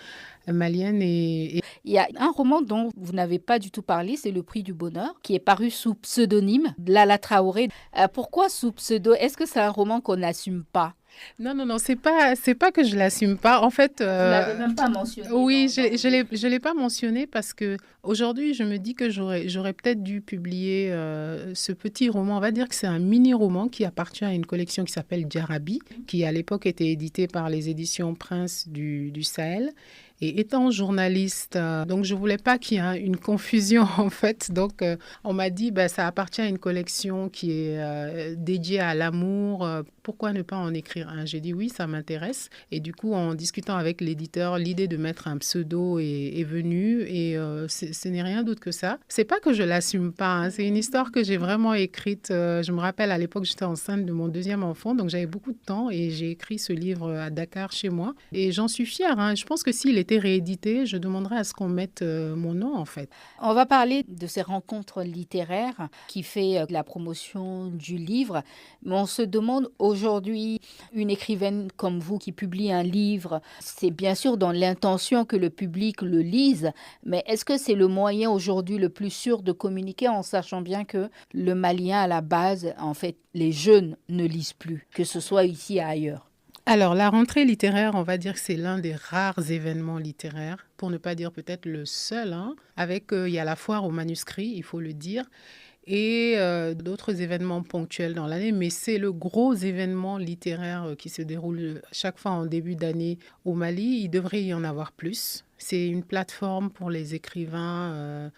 malienne. Et il y a un roman dont vous n'avez pas du tout parlé, c'est Le Prix du Bonheur, qui est paru sous pseudonyme, Lala Traoré. Pourquoi sous pseudo? Est-ce que c'est un roman qu'on n'assume pas? Non, c'est pas que je l'assume pas. En fait, Vous l'avez même pas mentionné. oui, je l'ai pas mentionné parce que aujourd'hui, je me dis que j'aurais peut-être dû publier ce petit roman. On va dire que c'est un mini-roman qui appartient à une collection qui s'appelle Djarabi, qui à l'époque était éditée par les éditions Prince du Sahel. Et étant journaliste, donc je voulais pas qu'il y ait une confusion en fait. Donc on m'a dit, ça appartient à une collection qui est dédiée à l'amour. Pourquoi ne pas en écrire un? J'ai dit oui, ça m'intéresse. Et du coup, en discutant avec l'éditeur, l'idée de mettre un pseudo est venue. Et ce n'est rien d'autre que ça. C'est pas que je l'assume pas, hein. C'est une histoire que j'ai vraiment écrite. Je me rappelle, à l'époque, j'étais enceinte de mon deuxième enfant. Donc j'avais beaucoup de temps et j'ai écrit ce livre à Dakar chez moi. Et j'en suis fière, hein. Je pense que s'il était réédité, je demanderais à ce qu'on mette mon nom en fait. On va parler de ces rencontres littéraires qui fait la promotion du livre. Mais on se demande aujourd'hui, une écrivaine comme vous qui publie un livre, c'est bien sûr dans l'intention que le public le lise, mais est-ce que c'est le moyen aujourd'hui le plus sûr de communiquer en sachant bien que le Malien à la base, en fait, les jeunes ne lisent plus, que ce soit ici et ailleurs? Alors, la rentrée littéraire, on va dire que c'est l'un des rares événements littéraires, pour ne pas dire peut-être le seul, hein, avec, il y a la foire aux manuscrits, il faut le dire, et d'autres événements ponctuels dans l'année, mais c'est le gros événement littéraire qui se déroule chaque fois en début d'année au Mali. Il devrait y en avoir plus. C'est une plateforme pour les écrivains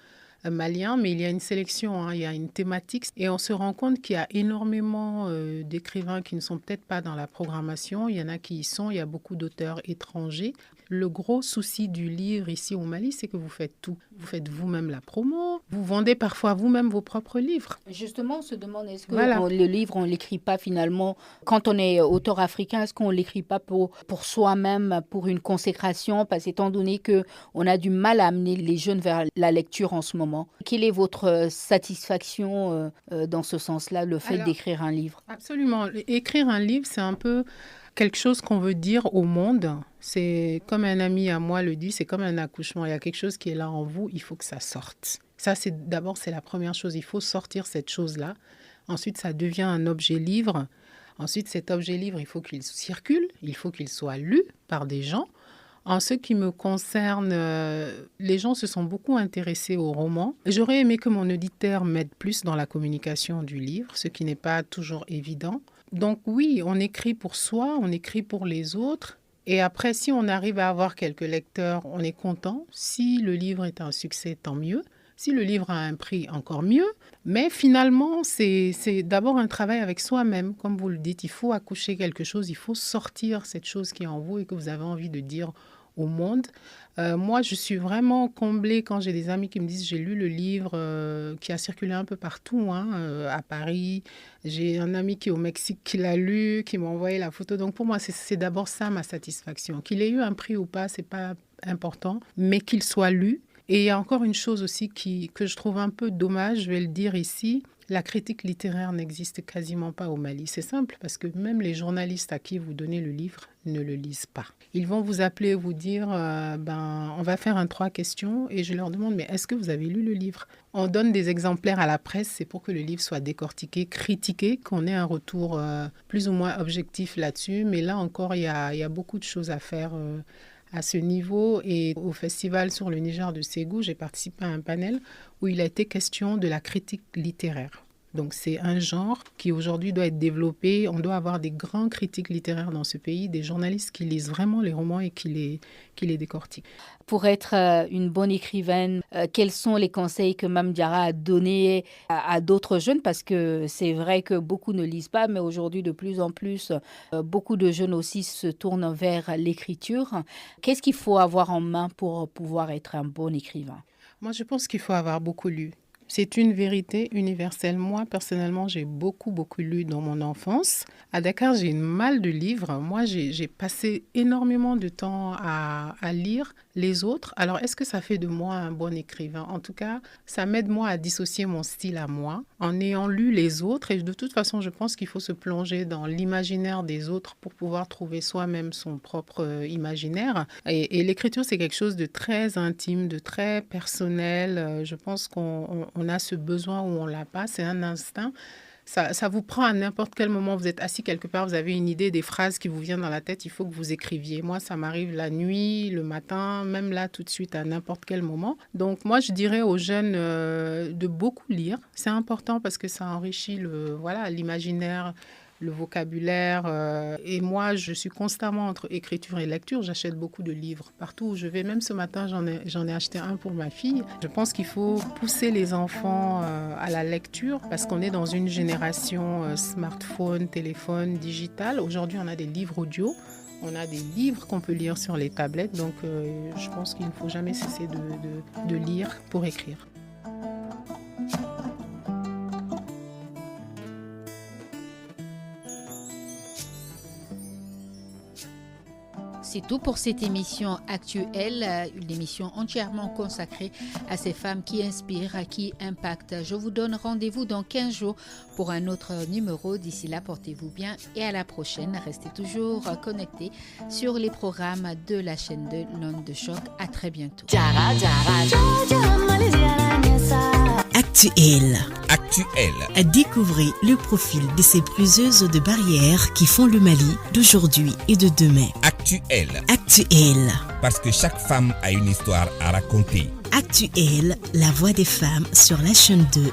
malien, mais il y a une sélection, hein, il y a une thématique et on se rend compte qu'il y a énormément d'écrivains qui ne sont peut-être pas dans la programmation. Il y en a qui y sont, il y a beaucoup d'auteurs étrangers. Le gros souci du livre ici au Mali, c'est que vous faites tout. Vous faites vous-même la promo, vous vendez parfois vous-même vos propres livres. Justement, on se demande, est-ce que Voilà. le livre, on ne l'écrit pas finalement, quand on est auteur africain, est-ce qu'on ne l'écrit pas pour soi-même, pour une consécration, parce qu'étant donné qu'on a du mal à amener les jeunes vers la lecture en ce moment. Quelle est votre satisfaction dans ce sens-là, le fait d'écrire un livre? Absolument. Écrire un livre, c'est un peu quelque chose qu'on veut dire au monde. C'est comme un ami à moi le dit, c'est comme un accouchement. Il y a quelque chose qui est là en vous, il faut que ça sorte. Ça, c'est la première chose. Il faut sortir cette chose-là. Ensuite, ça devient un objet livre. Ensuite, cet objet livre, il faut qu'il circule, il faut qu'il soit lu par des gens. En ce qui me concerne, les gens se sont beaucoup intéressés au roman. J'aurais aimé que mon auditeur m'aide plus dans la communication du livre, ce qui n'est pas toujours évident. Donc oui, on écrit pour soi, on écrit pour les autres. Et après, si on arrive à avoir quelques lecteurs, on est content. Si le livre est un succès, tant mieux. Si le livre a un prix, encore mieux. Mais finalement, c'est d'abord un travail avec soi-même. Comme vous le dites, il faut accoucher quelque chose, il faut sortir cette chose qui est en vous et que vous avez envie de dire au monde. Moi, je suis vraiment comblée quand j'ai des amis qui me disent j'ai lu le livre qui a circulé un peu partout, hein, à Paris. J'ai un ami qui est au Mexique qui l'a lu, qui m'a envoyé la photo. Donc pour moi, c'est d'abord ça ma satisfaction. Qu'il ait eu un prix ou pas, c'est pas important, mais qu'il soit lu. Et il y a encore une chose aussi que je trouve un peu dommage, je vais le dire ici, la critique littéraire n'existe quasiment pas au Mali. C'est simple parce que même les journalistes à qui vous donnez le livre ne le lisent pas. Ils vont vous appeler, vous dire, on va faire 3 questions et je leur demande, mais est-ce que vous avez lu le livre? On donne des exemplaires à la presse, c'est pour que le livre soit décortiqué, critiqué, qu'on ait un retour plus ou moins objectif là-dessus. Mais là encore, il y a beaucoup de choses à faire à ce niveau. Et au festival sur le Niger de Ségou, j'ai participé à un panel où il a été question de la critique littéraire. Donc c'est un genre qui aujourd'hui doit être développé. On doit avoir des grands critiques littéraires dans ce pays, des journalistes qui lisent vraiment les romans et qui les décortiquent. Pour être une bonne écrivaine, quels sont les conseils que Mame Diarra a donnés à d'autres jeunes? Parce que c'est vrai que beaucoup ne lisent pas, mais aujourd'hui, de plus en plus, beaucoup de jeunes aussi se tournent vers l'écriture. Qu'est-ce qu'il faut avoir en main pour pouvoir être un bon écrivain? Moi, je pense qu'il faut avoir beaucoup lu. C'est une vérité universelle. Moi, personnellement, j'ai beaucoup lu dans mon enfance. À Dakar, j'ai une malle de livres. Moi, j'ai passé énormément de temps à lire les autres. Alors, est-ce que ça fait de moi un bon écrivain? En tout cas, ça m'aide, moi, à dissocier mon style à moi en ayant lu les autres. Et de toute façon, je pense qu'il faut se plonger dans l'imaginaire des autres pour pouvoir trouver soi-même son propre imaginaire. Et l'écriture, c'est quelque chose de très intime, de très personnel. Je pense qu'on a ce besoin ou on l'a pas. C'est un instinct. Ça vous prend à n'importe quel moment. Vous êtes assis quelque part, vous avez une idée, des phrases qui vous viennent dans la tête, il faut que vous écriviez. Moi, ça m'arrive la nuit, le matin, même là, tout de suite, à n'importe quel moment. Donc, moi, je dirais aux jeunes de beaucoup lire. C'est important parce que ça enrichit l'imaginaire, le vocabulaire. Et moi, je suis constamment entre écriture et lecture. J'achète beaucoup de livres partout où je vais. Même ce matin, j'en ai acheté un pour ma fille. Je pense qu'il faut pousser les enfants à la lecture parce qu'on est dans une génération smartphone, téléphone, digital. Aujourd'hui, on a des livres audio. On a des livres qu'on peut lire sur les tablettes. Donc, je pense qu'il ne faut jamais cesser de lire pour écrire. C'est tout pour cette émission actuelle, une émission entièrement consacrée à ces femmes qui inspirent, qui impactent. Je vous donne rendez-vous dans 15 jours pour un autre numéro. D'ici là, portez-vous bien et à la prochaine. Restez toujours connectés sur les programmes de la chaîne de l'Onde de Choc. À très bientôt. Actuel. Découvrez le profil de ces briseuses de barrières qui font le Mali d'aujourd'hui et de demain. Actuel. Parce que chaque femme a une histoire à raconter. Actuel, la voix des femmes sur la chaîne 2.